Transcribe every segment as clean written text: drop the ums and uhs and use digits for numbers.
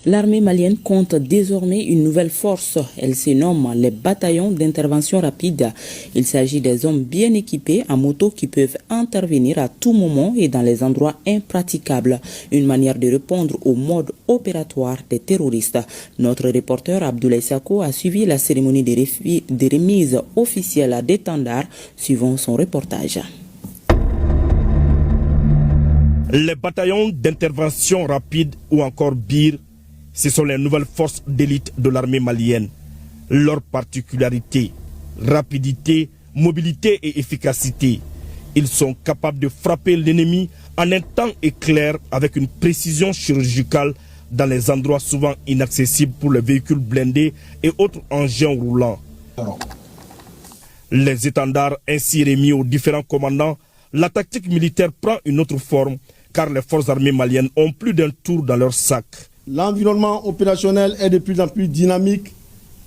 L'armée malienne compte désormais une nouvelle force. Elle se nomme les bataillons d'intervention rapide. Il s'agit des hommes bien équipés en moto qui peuvent intervenir à tout moment et dans les endroits impraticables. Une manière de répondre au mode opératoire des terroristes. Notre reporter Abdoulaye Sako a suivi la cérémonie de remise officielle d'étendards, suivant son reportage. Les bataillons d'intervention rapide ou encore BIR, ce sont les nouvelles forces d'élite de l'armée malienne. Leur particularité, rapidité, mobilité et efficacité. Ils sont capables de frapper l'ennemi en un temps éclair avec une précision chirurgicale dans les endroits souvent inaccessibles pour les véhicules blindés et autres engins roulants. Les étendards ainsi remis aux différents commandants, la tactique militaire prend une autre forme car les forces armées maliennes ont plus d'un tour dans leur sac. L'environnement opérationnel est de plus en plus dynamique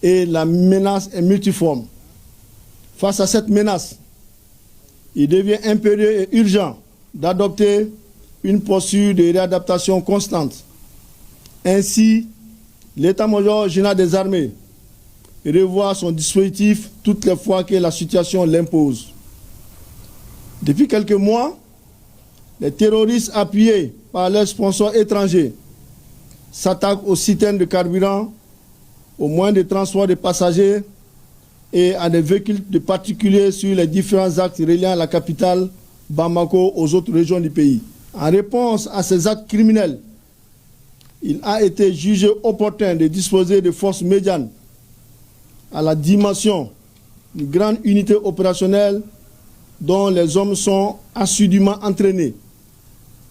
et la menace est multiforme. Face à cette menace, il devient impérieux et urgent d'adopter une posture de réadaptation constante. Ainsi, l'état-major général des armées revoit son dispositif toutes les fois que la situation l'impose. Depuis quelques mois, les terroristes appuyés par leurs sponsors étrangers s'attaquent aux citernes de carburant, aux moyens de transport de passagers et à des véhicules de particuliers sur les différents axes reliant la capitale Bamako aux autres régions du pays. En réponse à ces actes criminels, il a été jugé opportun de disposer de forces médianes à la dimension d'une grande unité opérationnelle dont les hommes sont assidûment entraînés,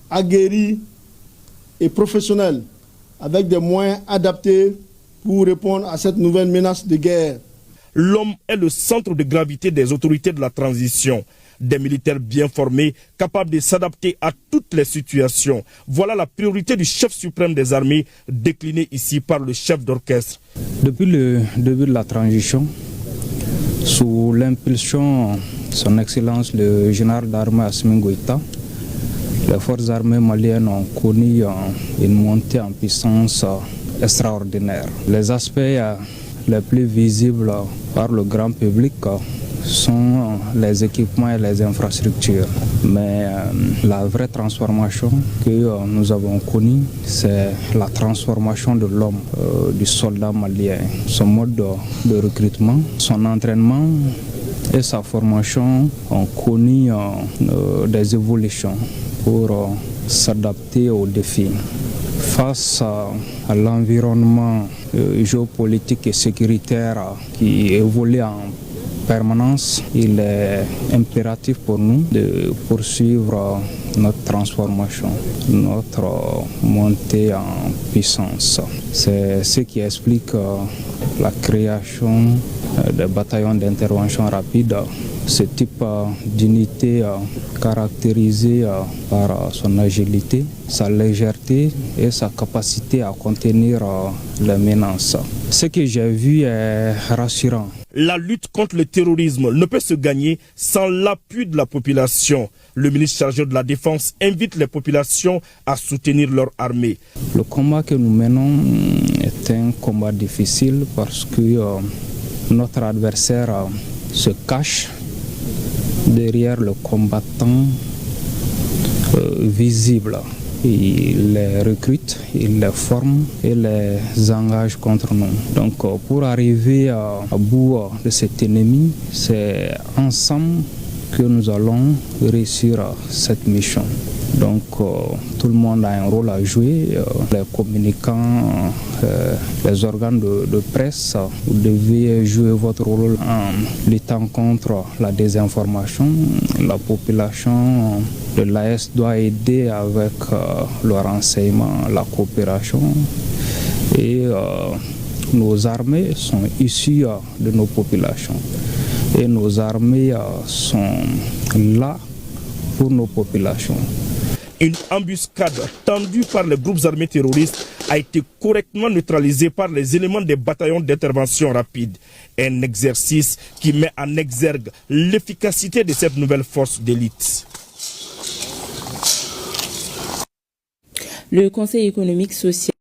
aguerris et professionnels, avec des moyens adaptés pour répondre à cette nouvelle menace de guerre. L'homme est le centre de gravité des autorités de la transition. Des militaires bien formés, capables de s'adapter à toutes les situations. Voilà la priorité du chef suprême des armées, déclinée ici par le chef d'orchestre. Depuis le début de la transition, sous l'impulsion de son Excellence le général d'armée Assimi Goïta, les forces armées maliennes ont connu une montée en puissance extraordinaire. Les aspects les plus visibles par le grand public sont les équipements et les infrastructures. Mais la vraie transformation que nous avons connue, c'est la transformation de l'homme, du soldat malien. Son mode de recrutement, son entraînement et sa formation ont connu des évolutions pour s'adapter aux défis. Face à l'environnement géopolitique et sécuritaire qui évolue en permanence, il est impératif pour nous de poursuivre notre transformation, notre montée en puissance. C'est ce qui explique la création des bataillons d'intervention rapide. Ce type d'unité caractérisée par son agilité, sa légèreté et sa capacité à contenir les menaces. Ce que j'ai vu est rassurant. La lutte contre le terrorisme ne peut se gagner sans l'appui de la population. Le ministre chargé de la Défense invite les populations à soutenir leur armée. Le combat que nous menons est un combat difficile parce que notre adversaire se cache derrière le combattant visible. Il les recrute, il les forme et les engage contre nous. Donc pour arriver à bout de cet ennemi, c'est ensemble que nous allons réussir cette mission. Donc tout le monde a un rôle à jouer, les communicants, les organes de presse, vous devez jouer votre rôle en luttant contre la désinformation. La population de l'AS doit aider avec le renseignement, la coopération et nos armées sont issues de nos populations et nos armées sont là pour nos populations. Une embuscade tendue par les groupes armés terroristes a été correctement neutralisée par les éléments des bataillons d'intervention rapide. Un exercice qui met en exergue l'efficacité de cette nouvelle force d'élite. Le Conseil économique, social